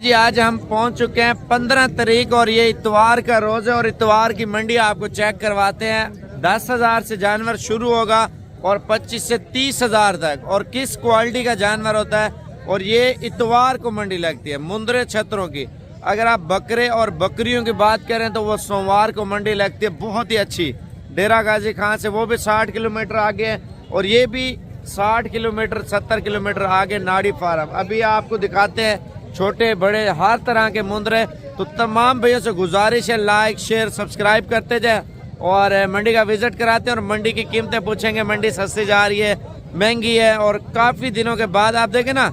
जी आज हम पहुंच चुके हैं 15 तारीख और ये इतवार का रोज है और इतवार की मंडी आपको चेक करवाते हैं। 10,000 से जानवर शुरू होगा और 25 से 30,000 तक और किस क्वालिटी का जानवर होता है। और ये इतवार को मंडी लगती है मुंद्रे छतरों की। अगर आप बकरे और बकरियों की बात करें तो वो सोमवार को मंडी लगती है, बहुत ही अच्छी। डेरा गाजी खां से वो भी 60 किलोमीटर आगे है और ये भी 60 किलोमीटर 70 किलोमीटर आगे नाड़ी फार्म। अभी आपको दिखाते हैं छोटे बड़े हर तरह के मुंद्रे। तो तमाम भैया से गुजारिश है लाइक शेयर सब्सक्राइब करते जाए और मंडी का विजिट कराते हैं और मंडी की कीमतें पूछेंगे। मंडी सस्ती जा रही है, महंगी है और काफ़ी दिनों के बाद आप देखें ना,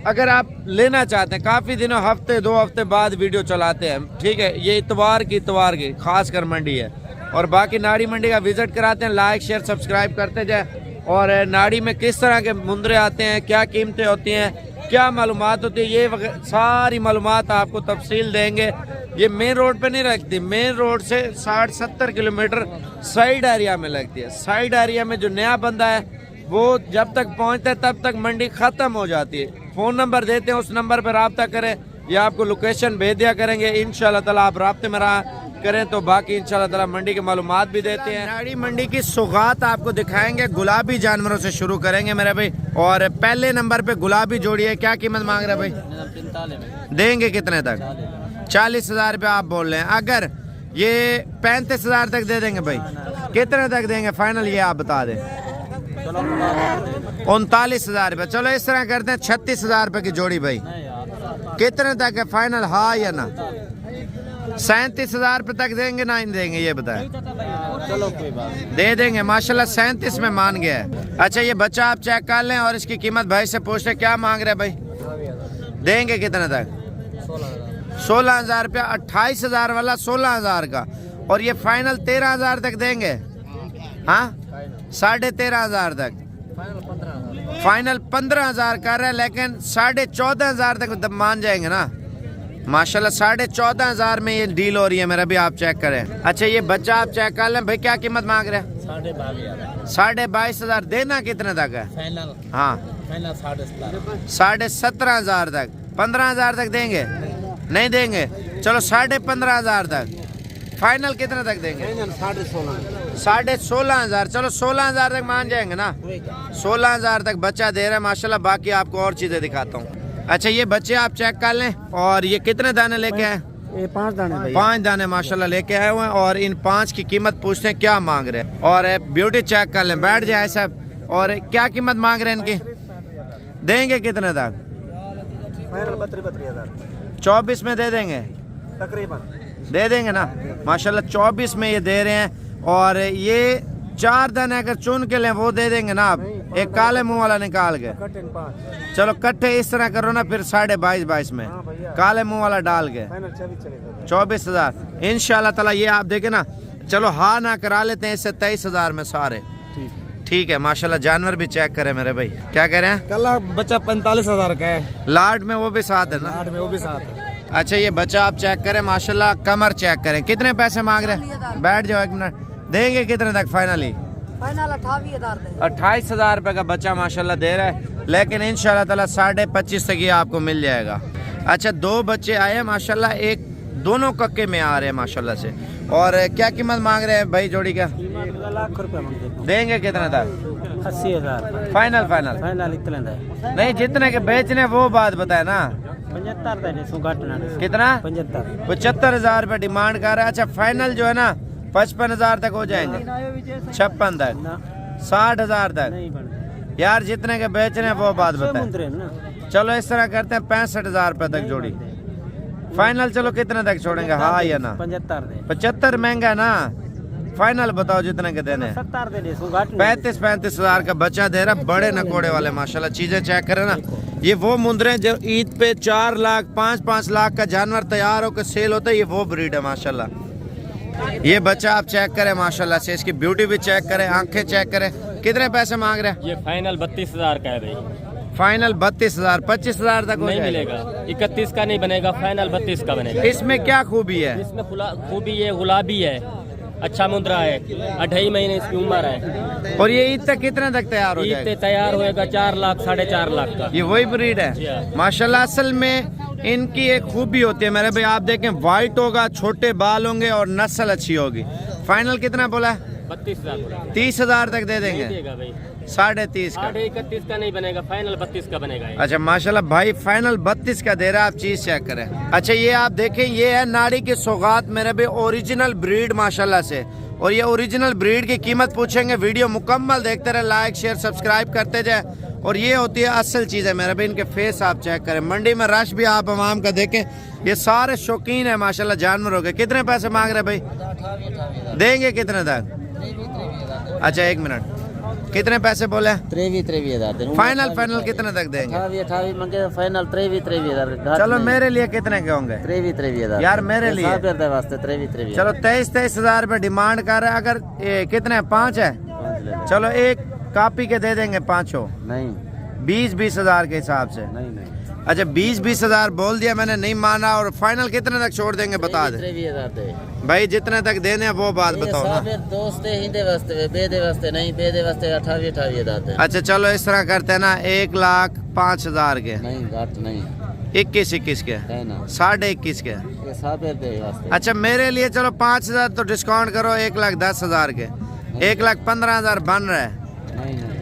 अगर आप लेना चाहते हैं काफ़ी दिनों हफ्ते 2 हफ्ते बाद वीडियो चलाते हैं, ठीक है। ये इतवार की खास कर मंडी है और बाकी नाड़ी मंडी का विजिट कराते हैं। लाइक शेयर सब्सक्राइब करते जाए और नाड़ी में किस तरह के मुंद्रे आते हैं, क्या कीमतें होती हैं, क्या मालूमात होती है, ये सारी मालूमात आपको तफसील देंगे। ये मेन रोड पे नहीं रखती, मेन रोड से 60-70 किलोमीटर साइड एरिया में लगती है। साइड एरिया में जो नया बंदा है वो जब तक पहुंचता है तब तक मंडी ख़त्म हो जाती है। फ़ोन नंबर देते हैं, उस नंबर पर रब्ता करें या आपको लोकेशन भेज दिया करेंगे। इंशाल्लाह ताला आप रब्ते में रहा करें तो बाकी इंशाल्लाह ताला मंडी के मालूमात भी देते हैं। नाड़ी मंडी की सौगात आपको दिखाएंगे। गुलाबी जानवरों से शुरू करेंगे मेरे भाई। और पहले नंबर पे गुलाबी जोड़ी है, क्या कीमत मांग रहे भाई? देंगे कितने तक? 40,000 रुपये आप बोल रहे हैं। अगर ये 35,000 तक दे देंगे भाई, कितने तक देंगे फाइनल ये आप बता दें? 39,000 रुपये। चलो इस तरह करते हैं 36,000 रुपये की जोड़ी भाई। कितने तक है फाइनल, हाँ या ना? 37,000 रुपये तक देंगे ना देंगे ये बताएं? चलो कोई बात दे देंगे माशाल्लाह, 37 में मान गया है। अच्छा ये बच्चा आप चेक कर लें और इसकी कीमत भाई से पूछ लें क्या मांग रहे भाई? देंगे कितने तक? 16,000 रुपया। 28,000 वाला 16,000 का और ये फाइनल 13,000 तक देंगे। हाँ 13,500 तक फाइनल 15,000 कर रहा है, लेकिन 14,500 तक मान जाएंगे ना माशाल्लाह। 14,500 में ये डील हो रही है मेरा भी, आप चेक करें। अच्छा ये बच्चा आप चेक कर लें भाई, क्या कीमत मांग रहे हैं? 22,500। देना कितने तक है फाइनल? हाँ फाइनल 17,500 तक। 15,000 तक देंगे? नहीं देंगे। चलो 15,500 तक। फाइनल कितने तक देंगे? 16,500। चलो 16,000 तक मान जाएंगे ना? 16,000 तक बच्चा दे रहा है माशाल्लाह। बाकी आपको और चीजें दिखाता हूँ। अच्छा ये बच्चे आप चेक कर लें और ये कितने दाने लेके आए? ये 5 दाने। 5 दाने माशाल्लाह लेके आए हुए हैं और इन 5 की कीमत पूछते हैं क्या मांग रहे हैं। और ब्यूटी चेक कर लें, बैठ जाए सब। और क्या कीमत मांग रहे हैं इनकी? देंगे कितने तक? 24 में दे देंगे तकरीबन, दे देंगे ना माशाल्लाह। 24 में ये दे रहे हैं और ये 4 दाने अगर चुन के लें वो दे देंगे ना आप, एक काले मुंह वाला निकाल के। चलो कट्ठे इस तरह करो ना फिर 22,500 में काले मुंह वाला डाल के 24,000 इंशाल्लाह ताला। ये आप देखे ना, चलो हाँ ना करा लेते हैं इससे 23,000 में सारे। ठीक है माशाल्लाह। जानवर भी चेक करें मेरे भाई, क्या कह रहे हैं? कल बच्चा 45,000 का है। लाड में वो भी साथ है ना? लाड में वो भी साथ है। अच्छा ये बच्चा आप चेक करें माशाल्लाह। कमर चेक करें। कितने पैसे मांग रहे हैं? बैठ जाओ एक मिनट। देंगे कितने तक फाइनली? फाइनल 28,000। 28,000 रुपये का बच्चा माशाल्लाह दे रहा है, लेकिन इंशाल्लाह ताला 25,500 तक ये आपको मिल जाएगा। अच्छा 2 बच्चे आए हैं माशाल्लाह, एक दोनों कक्के में आ रहे हैं माशाल्लाह से। और क्या कीमत मांग रहे हैं भाई जोड़ी का? 1 लाख रुपए। देंगे कितने तक? 80,000 फाइनल? फाइनल फाइनल इतना नहीं, जितने के बेचने वो बात बताए ना। 75 कितना? 75 रुपये डिमांड कर रहा है। अच्छा फाइनल जो है ना 55,000 तक हो जाएंगे, 56 तक, 60,000 तक। यार जितने के बेचने वो बात बताए। चलो इस तरह करते हैं 65,000 रुपये तक जोड़ी फाइनल। चलो कितने तक छोड़ेंगे, हाँ या ना? 75 महंगा ना। फाइनल बताओ जितने के देने। 35,000 का बच्चा दे रहा, बड़े नकोड़े वाले माशाल्लाह। चीजें चेक करें ना, ये वो मुंद्रे जो ईद पे 4 लाख 5-5 लाख का जानवर तैयार होकर सेल होता है, ये वो ब्रीड है माशाल्लाह। ये बच्चा आप चेक करें माशाल्लाह से, इसकी ब्यूटी भी चेक करें, आंखें चेक करें। कितने पैसे मांग रहे हैं? ये फाइनल 32,000 का है भाई। फाइनल 32,000। 25,000 तक नहीं मिलेगा, 31 का नहीं बनेगा, फाइनल 32 का बनेगा। इसमें क्या खूबी है? इसमें खूबी है, गुलाबी है, अच्छा मुद्रा है, 2.5 महीने इसकी उम्र है। और ये ईद तक कितने तक तैयार हो ईद जाएगा? पे तैयार होएगा 4 लाख 4.5 लाख का। ये वही ब्रीड जी हाँ। है माशाल्लाह। असल में इनकी एक खूबी होती है मेरे भाई, आप देखें वाइट होगा, छोटे बाल होंगे और नस्ल अच्छी होगी। फाइनल कितना बोला है? 32,000 बोला। 30,000 तक दे देंगे? देगा भाई, 30.5 का। 31 का नहीं बनेगा, फाइनल 32 का बनेगा ये। अच्छा माशाल्लाह भाई फाइनल 32 का दे रहा है, आप चीज चेक करें। अच्छा ये आप देखें, ये है नाड़ी की सौगात मेरे भाई, ओरिजिनल ब्रीड माशाल्लाह से। और ये ओरिजिनल ब्रीड की कीमत पूछेंगे, वीडियो मुकम्मल देखते रहे, लाइक शेयर सब्सक्राइब करते जाए। और ये होती है असल चीज़ है मेरे भाई, इनके फेस आप चेक करें। मंडी में रश भी आप आवाम का देखें, ये सारे शौकीन है माशाल्लाह जानवरों के। कितने पैसे मांग रहे भाई? देंगे कितने तक? अच्छा 1 मिनट, कितने पैसे बोले? 23,000 फाइनल कितने तक देंगे? 28 मंगे, फाइनल 23,000। चलो मेरे लिए कितने के होंगे? 23,000 यार मेरे लिए वास्ते 23,000। चलो 23,000 रुपये डिमांड कर रहे हैं। अगर कितने 5 है, चलो एक कॉपी के दे देंगे 5 नहीं 20,000 के हिसाब से। नहीं अच्छा 20,000 बोल दिया मैंने, नहीं माना। और फाइनल कितने तक छोड़ देंगे बता दे 23,000 भाई, जितने तक देने हैं वो बात बताओ ना। दोस्त हिंदे वास्ते, बेदे वास्ते नहीं, बेदे वास्ते 28,000। अच्छा चलो इस तरह करते हैं ना, 1,05,000 के, नहीं घट नहीं 21 के, है ना 21.5 के। ये साबेर दे वास्ते। अच्छा मेरे लिए चलो 5,000 तो डिस्काउंट करो, 1,10,000 के, 1,15,000 बन रहा है। नहीं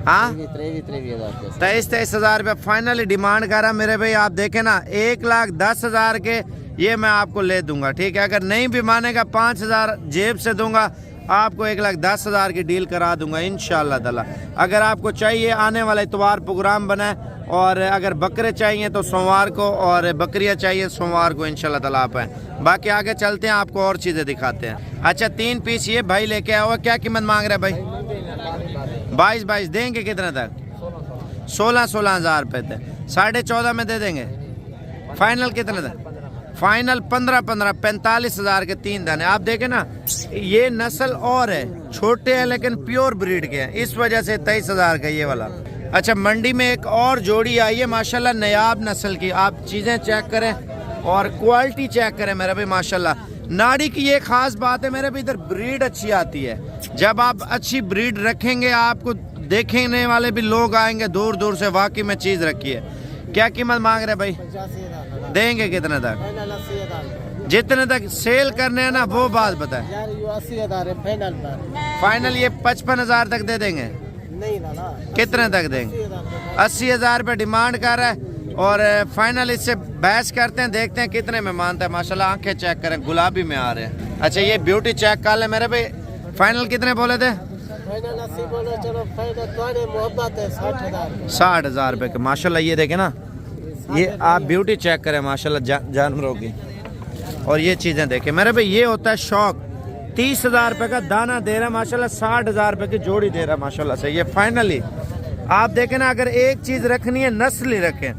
हाँ 23,000 23,000 रुपये फाइनली डिमांड करा मेरे भाई। आप देखें ना 1,10,000 के ये मैं आपको ले दूंगा, ठीक है। अगर नहीं भी मानेगा 5,000 जेब से दूंगा, आपको 1,10,000 की डील करा दूंगा इंशाल्लाह ताला। अगर आपको चाहिए आने वाला इतवार प्रोग्राम बना है, और अगर बकरे चाहिए तो सोमवार को, और बकरियां चाहिए सोमवार को इंशाल्लाह ताला आप आए। बाकी आगे चलते हैं, आपको और चीज़ें दिखाते हैं। अच्छा 3 पीस ये भाई लेके आया हुआ, क्या कीमत मांग रहा है भाई? 22 देंगे कितने तक? 16,000 रुपये थे, 14.5 में दे देंगे। फाइनल कितने तक? फाइनल 15 45,000 के 3 दाने। आप देखें ना, ये नस्ल और है, छोटे हैं लेकिन प्योर ब्रीड के हैं, इस वजह से 23,000 का ये वाला। अच्छा मंडी में एक और जोड़ी आई है माशाल्लाह नयाब नस्ल की, आप चीज़ें चेक करें और क्वालिटी चेक करें मेरे भाई माशाल्लाह। नाड़ी की ये खास बात है मेरे भी, इधर ब्रीड अच्छी आती है। जब आप अच्छी ब्रीड रखेंगे, आपको देखने वाले भी लोग आएंगे दूर दूर से, वाकई में चीज़ रखी है। क्या कीमत मांग रहे भाई? देंगे कितने तक? जितने तक सेल करने हैं ना वो बात बताएं। 80,000 है फाइनल पर। फाइनल ये 55,000 तक दे देंगे? नहीं ना कितने तक देंगे? 80,000 रुपये डिमांड कर रहा है। और फाइनल इससे बहस करते हैं, देखते हैं कितने में मानता है। माशाल्लाह आंखें चेक करें, गुलाबी में आ रहे हैं। अच्छा ये ब्यूटी चेक कर ले मेरे भाई। फाइनल कितने बोले थे? फाइनल 80 बोले, चलो फाइनल तुम्हारे मोहब्बत है 60,000। 60,000 रुपये के माशाल्लाह। ये देखें ना, ये आप ब्यूटी चेक करें माशाल्लाह जानवरों की। और ये चीज़ें देखें मेरे भाई, ये होता है शौक। 30,000 रुपये का दाना दे रहा है माशाल्लाह, 60,000 रुपये की जोड़ी दे रहा है माशाल्लाह से। ये फाइनली आप देखें ना, अगर एक चीज़ रखनी है नस्ल ही रखें।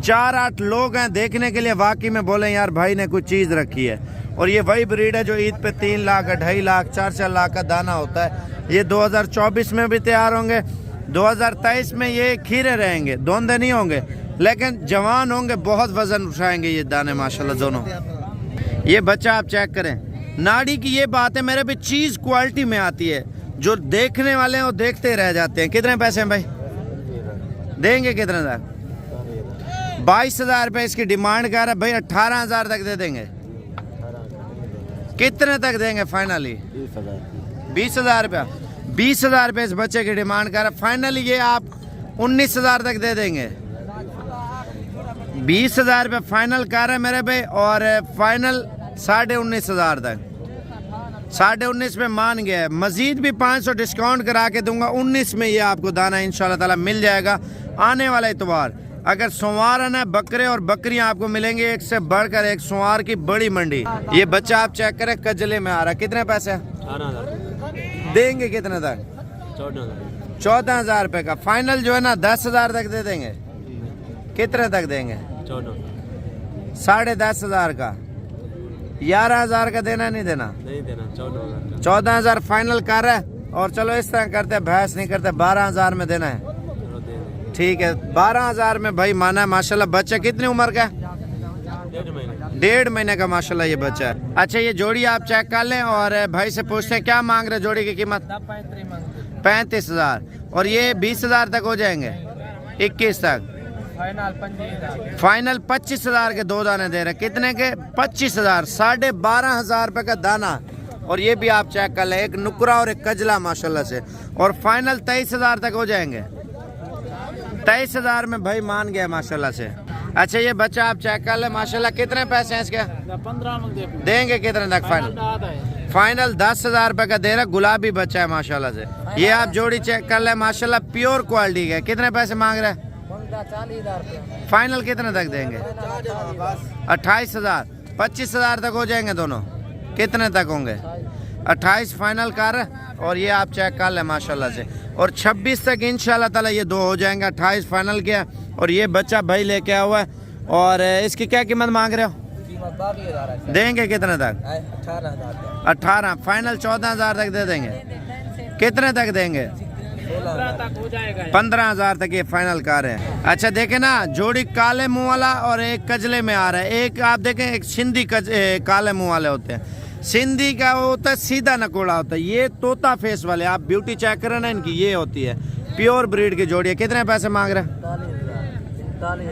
4-8 लोग हैं देखने के लिए, वाकई में बोले यार भाई ने कुछ चीज़ रखी है। और ये वही ब्रीड है जो ईद पे 3 लाख 2.5 लाख 4-4 लाख का दाना होता है। ये 2024 में भी तैयार होंगे, 2023 में ये खीरे रहेंगे, धोंधे नहीं होंगे, लेकिन जवान होंगे, बहुत वजन उठाएंगे ये दाने माशाल्लाह दोनों। ये बच्चा आप चेक करें, नाड़ी की ये बात है मेरे भी, चीज़ क्वालिटी में आती है, जो देखने वाले हैं वो देखते रह जाते हैं। कितने पैसे हैं भाई? देंगे कितने तक? 22,000 रुपये इसकी डिमांड कर रहा है भाई, 18,000 तक दे देंगे। कितने तक देंगे फाइनली? 20,000 रुपया। 20,000 रुपये इस बच्चे की डिमांड कर रहा है। फाइनली ये आप 19,000 तक दे देंगे। 20,000 रुपये फाइनल कर रहे हैं मेरे भाई, और फाइनल 19,500 तक। 19.5 में मान गया है। मजीद भी 500 डिस्काउंट करा के दूंगा। 19 में ये आपको दाना इंशाल्लाह ताला मिल जाएगा आने वाला इतवार। अगर सोमवार आना है, बकरे और बकरियां आपको मिलेंगे एक से बढ़कर एक, सोमवार की बड़ी मंडी। ये बच्चा आप चेक करें, कजले में आ रहा है। कितने पैसे? 18,000 देंगे कितने तक? 14,000 रुपये का। फाइनल जो है ना 10,000 तक दे देंगे। कितने तक देंगे? 10,500 का। 11,000 का देना नहीं देना? नहीं देना, 14,000 14,000 फाइनल कर रहा है। और चलो इस तरह करते हैं, बहस नहीं करते, 12,000 में देना है। ठीक है 12,000 में भाई माना है माशाल्लाह। बच्चा कितनी उम्र का है? 1.5 महीने का माशाल्लाह ये बच्चा है। अच्छा ये जोड़ी आप चेक कर लें और भाई से पूछते हैं क्या मांग रहे जोड़ी की कीमत? 35,000 और ये 20,000 तक हो जाएंगे, 21 तक फाइनल 25,000 के 2 दाने दे रहे। कितने के? 25,000, 12,500 रुपए का दाना। और ये भी आप चेक कर लें, एक नुकरा और एक कजला माशाल्लाह से। और फाइनल 23,000 तक हो जाएंगे। 23,000 में भाई मान गया माशाल्लाह से। अच्छा ये बच्चा आप चेक कर ले माशाल्लाह। कितने पैसे हैं इसके? 15 देंगे कितने तक फाइनल? फाइनल 10,000 रुपए का दे रहा। गुलाबी बच्चा है माशाल्लाह से। ये आप जोड़ी चेक कर ले माशाल्लाह, प्योर क्वालिटी है। कितने पैसे मांग रहे हैं? 40,000 फाइनल कितने तक देंगे? 28,000, 25,000 तक हो जाएंगे दोनों। कितने तक होंगे? 28 फाइनल कर। और ये आप चेक कर ले माशाल्लाह से। और 26 तक इंशाल्लाह ताला ये 2 हो जाएंगे। 28 फाइनल किया। और ये बच्चा भाई लेके आया हुआ है। और इसकी क्या कीमत मांग रहे हो? 22,000 देंगे कितने तक? 18,000 18 फाइनल 14,000 तक दे देंगे। कितने तक देंगे? 15,000 तक ये फाइनल कर रहे हैं। अच्छा देखे ना, जोड़ी काले मुंह वाला और एक कजले में आ रहा है। एक आप देखें, एक सिंधी काले मुंह वाले होते हैं। सिंधी का वो होता है सीधा नकोड़ा होता है। ये तोता फेस वाले आप ब्यूटी चेक करें ना इनकी, ये होती है प्योर ब्रीड की जोड़ी है। कितने पैसे मांग रहे हैं?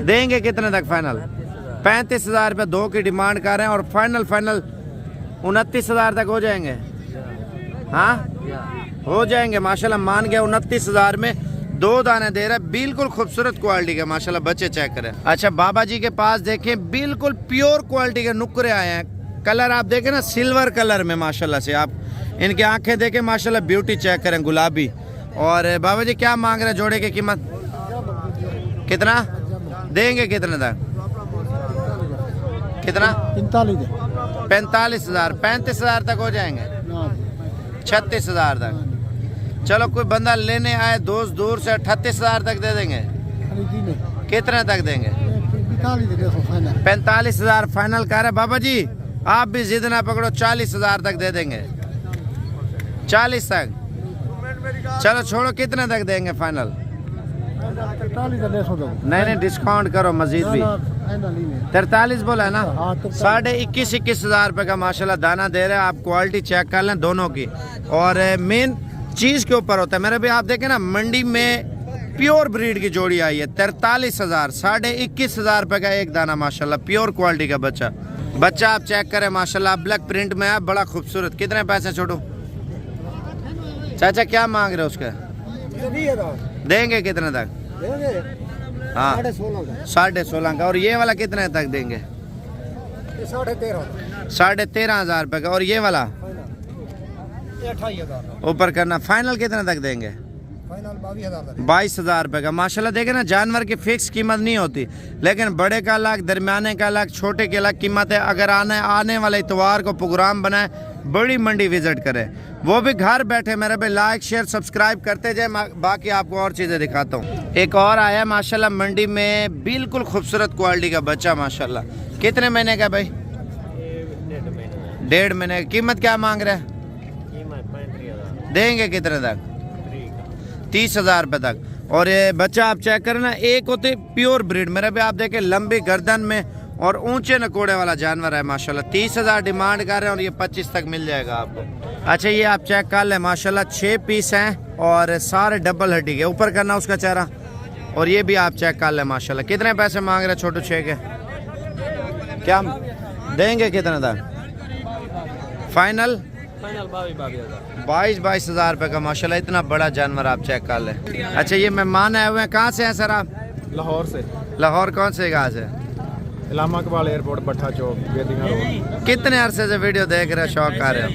देंगे कितने तक फाइनल? 35,000 रुपये 2 की डिमांड कर रहे हैं। और फाइनल 29,000 तक हो जाएंगे। हाँ हो जाएंगे माशाल्लाह, मान गया। 29,000 में 2 दाने दे रहा है। बिल्कुल खूबसूरत क्वालिटी के माशाल्लाह बच्चे चेक करें। अच्छा बाबा जी के पास देखें, बिल्कुल प्योर क्वालिटी के नुकरे आए हैं। कलर आप देखें ना, सिल्वर कलर में माशाल्लाह से। आप इनकी आंखें देखें माशाल्लाह, ब्यूटी चेक करें, गुलाबी। और बाबा जी क्या मांग रहे हैं जोड़े की कीमत? कितना देंगे? कितने तक? कितना? 45,000, 35,000 तक हो जाएंगे। 36,000 तक। चलो कोई बंदा लेने आए दोस्त दूर से, 38,000 तक दे देंगे। कितने तक देंगे? 45,000 फाइनल कर रहे। बाबा जी आप भी जिद ना पकड़ो, 40,000 तक दे देंगे। 40 तक। चलो छोड़ो, कितने तक देंगे फाइनल? नहीं डिस्काउंट करो मजीद भी। 43 बोला है ना? 21,500 रुपए का माशाल्लाह दाना दे रहे हैं। आप क्वालिटी चेक कर लें दोनों की। और मेन चीज के ऊपर होता है मेरे भी। आप देखें ना, मंडी में प्योर ब्रीड की जोड़ी आई है। 43,000, 21,500 रुपए का एक दाना माशाल्लाह, प्योर क्वालिटी का बच्चा आप चेक करें माशाल्लाह। ब्लैक प्रिंट में है, बड़ा खूबसूरत। कितने पैसे छोटू? चाचा क्या मांग रहे हो उसके? देंगे कितने तक? हाँ 16.5 का। और ये वाला कितने तक देंगे? 13,500 रुपए का। और ये वाला 28,000 ऊपर करना। फाइनल कितने तक देंगे? 22,000 रुपए का। माशाल्लाह देखे ना, जानवर की फिक्स कीमत नहीं होती, लेकिन बड़े का अलग, दरमियाने का अलग, छोटे की अलग कीमत है। अगर आने वाले इतवार को प्रोग्राम बनाए, बड़ी मंडी विजिट करें, वो भी घर बैठे। मेरे पे लाइक शेयर सब्सक्राइब करते जाए। बाकी आपको और चीज़ें दिखाता हूँ। एक और आया माशाल्लाह मंडी में, बिल्कुल खूबसूरत क्वालिटी का बच्चा माशाल्लाह। कितने महीने का भाई? 1.5 महीने। कीमत क्या मांग रहे हैं? देंगे कितने तक? 30,000 रुपये तक। और ये बच्चा आप चेक करें ना, एक होते प्योर ब्रीड। मेरे भी आप देखें, लंबी गर्दन में और ऊंचे नकोड़े वाला जानवर है माशाल्लाह। 30,000 डिमांड कर रहे हैं और ये 25 तक मिल जाएगा आपको। अच्छा ये आप चेक कर लें माशाल्लाह, 6 पीस हैं और सारे डबल हड्डी के। ऊपर करना उसका चेहरा। और ये भी आप चेक कर लें माशाल्लाह। कितने पैसे मांग रहे छोटू 6 के? क्या देंगे कितने तक फाइनल? 22,000 रुपये का माशाल्लाह। इतना बड़ा जानवर आप चेक कर लें। अच्छा ये मेहमान आए हुए हैं, कहाँ से हैं सर आप? लाहौर से। लाहौर कौन से गाँव से? इलामा इकबाल एयरपोर्ट, भट्टा चौक, बेदिंगा रोड। कितने अरसे से वीडियो देख रहे हो, शौक कर रहे हो?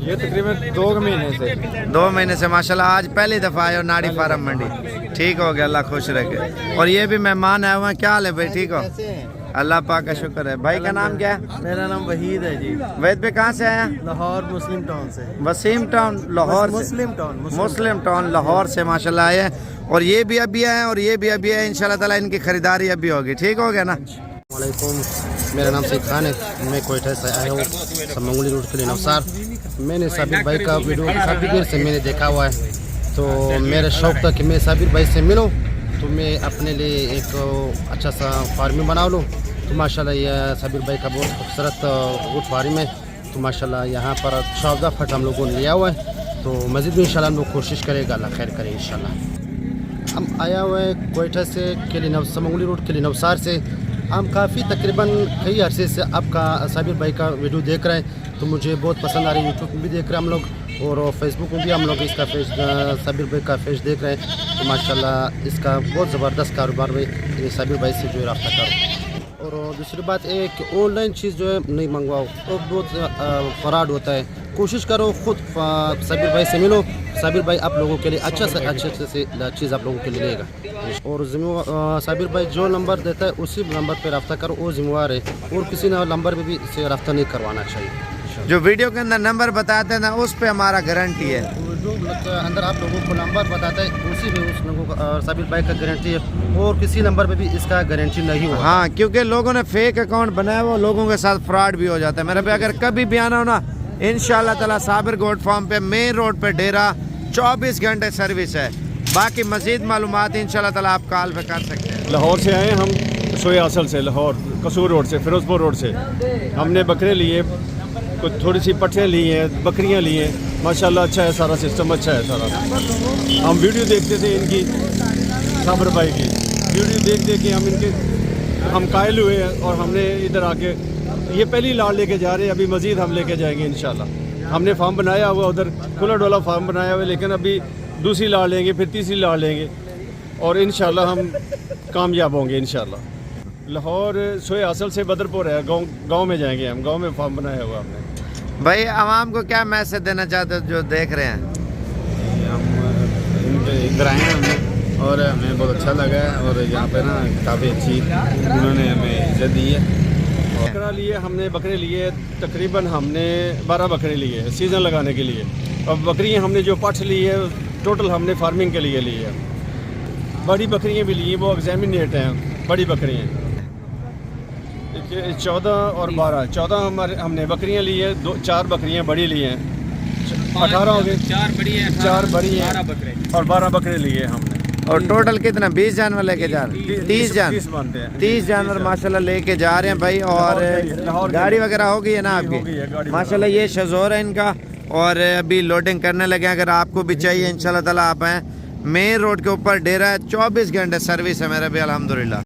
ये तकरीबन 2 महीने से। 2 महीने से माशाल्लाह। आज पहली दफ़ा आए हो नाड़ी फार्म मंडी। ठीक हो गया, अल्लाह खुश रखे। और ये भी मेहमान आए हुए हैं। क्या हाल है भाई, ठीक हो? अल्लाह पाक का शुक्र है। भाई का नाम क्या है? मेरा नाम वहीद है जी। वैद पे कहाँ से आया? लाहौर मुस्लिम टाउन से। वसीम टाउन लाहौर से। मुस्लिम टाउन लाहौर से माशाल्लाह आए हैं। और ये भी अभी आए हैं और ये भी अभी आए। इंशाल्लाह ताला इनकी खरीदारी अभी होगी। ठीक हो गया ना? वालेकुम, मेरा नाम शेख खान है। मैं कोयटा से आया हूँ, समंगली रोड के लिए नवसार। मैंने साबिर भाई का वीडियो काफ़ी देर से मैंने देखा हुआ है, तो मेरा शौक़ था कि मैं साबिर भाई से मिलूँ, तो मैं अपने लिए एक अच्छा सा फार्मिंग बना लूँ। तो तो माशाल्लाह ये साबिर भाई का बहुत खूबसूरत ऊँट फार्म है। तो माशाल्लाह यहाँ पर 14 फट हम लोगों ने लिया हुआ है। तो मज़ीद भी इंशाल्लाह हम लोग कोशिश करेगा, अल्लाह खैर करे इंशाल्लाह। हम आया हुआ है कोयटा से समंगली रोड किले नवसार से। हम काफ़ी तकरीबन कई अरसे से आपका साबिर भाई का वीडियो देख रहे हैं, तो मुझे बहुत पसंद आ रही है। यूट्यूब में भी देख रहे हैं हम लोग और फेसबुक में भी हम लोग इसका पेज साबिर भाई का पेज देख रहे हैं। तो माशाल्लाह इसका बहुत ज़बरदस्त कारोबार में साबिर भाई से जो है रब्ता करो। और दूसरी बात एक कि ऑनलाइन चीज़ जो है नहीं मंगवाओ, तो बहुत फ्रॉड होता है। कोशिश करो खुद साबिर भाई से मिलो, साबिर भाई आप लोगों के लिए अच्छे से चीज़ आप लोगों के लिए लेगा। और साबिर भाई जो नंबर देता है उसी नंबर पे रब्ता करो, वो जिम्मेवार है। और किसी नंबर पे भी से रब्ता नहीं करवाना चाहिए। जो वीडियो के अंदर नंबर बताते हैं ना, उस पे हमारा गारंटी है। जो अंदर आप लोगों को नंबर बताता है उसी में उस लोगों को साबिर भाई का गारंटी है, और किसी नंबर पे भी इसका गारंटी नहीं होगा। हाँ, क्योंकि लोगों ने फेक अकाउंट बनाया, वो लोगों के साथ फ्रॉड भी हो जाता है। मेरे पे अगर कभी भी आना हो ना, इंशाल्लाह ताला साबिर गोट फार्म पे मेन रोड पे डेरा 24 घंटे सर्विस है। बाकी मजीद मालूमात इंशाल्लाह ताला आप कॉल पे कर सकते हैं। लाहौर से आए हम, सोए असल से, लाहौर कसूर रोड से, फिरोजपुर रोड से। हमने बकरे लिए, कुछ थोड़ी सी पट्टियाँ ली हैं, बकरियाँ ली हैं। माशाल्लाह अच्छा है, सारा सिस्टम अच्छा है सारा। हम वीडियो देखते थे इनकी, साबिर भाई की वीडियो देख के हम कायल हुए हैं। और हमने इधर आके ये पहली लाड़ लेके जा रहे हैं, अभी मज़ीद हम लेके जाएंगे इंशाल्लाह। हमने फार्म बनाया हुआ, उधर खुला डोला फार्म बनाया हुआ है, लेकिन अभी दूसरी लाड़ लेंगे, फिर तीसरी लाड़ लेंगे और इंशाल्लाह हम कामयाब होंगे इंशाल्लाह। लाहौर सोए असल से बदरपुर है, गांव में जाएंगे हम, गांव में फार्म बनाया हुआ हमने। भाई आवाम को क्या मैसेज देना चाहते हो जो देख रहे हैं? हम इधर आए हैं हमने, और हमें बहुत अच्छा लगा है। और यहाँ पे ना काफ़ी अच्छी उन्होंने हमें इज्जत दी है। बकरा लिए हमने, बकरे लिए तकरीबन हमने 12 बकरे लिए सीज़न लगाने के लिए। और बकरियाँ हमने जो पठ ली है टोटल हमने फार्मिंग के लिए ली है। बड़ी बकरियाँ भी ली हैं, वो एग्जामिनेट हैं बड़ी बकरियाँ। 14 और 12, 14 हमने बकरियाँ ली है, 4 बकरियाँ बड़ी ली हैं, 18 हो गए। 4 बड़ी हैं, 12 बकरे लिए हमने। और टोटल कितना? 20 जानवर लेके जा रहे हैं? 30 जानवर माशाल्लाह लेके जा रहे हैं भाई। और गाड़ी वगैरह हो गई है ना आपकी? माशाल्लाह ये शज़ोर है इनका, और अभी लोडिंग करने लगे। अगर आपको भी चाहिए इंशाल्लाह ताला आप हैं, मेन रोड के ऊपर डेरा है, 24 घंटे सर्विस है मेरे भी अल्हम्दुलिल्लाह।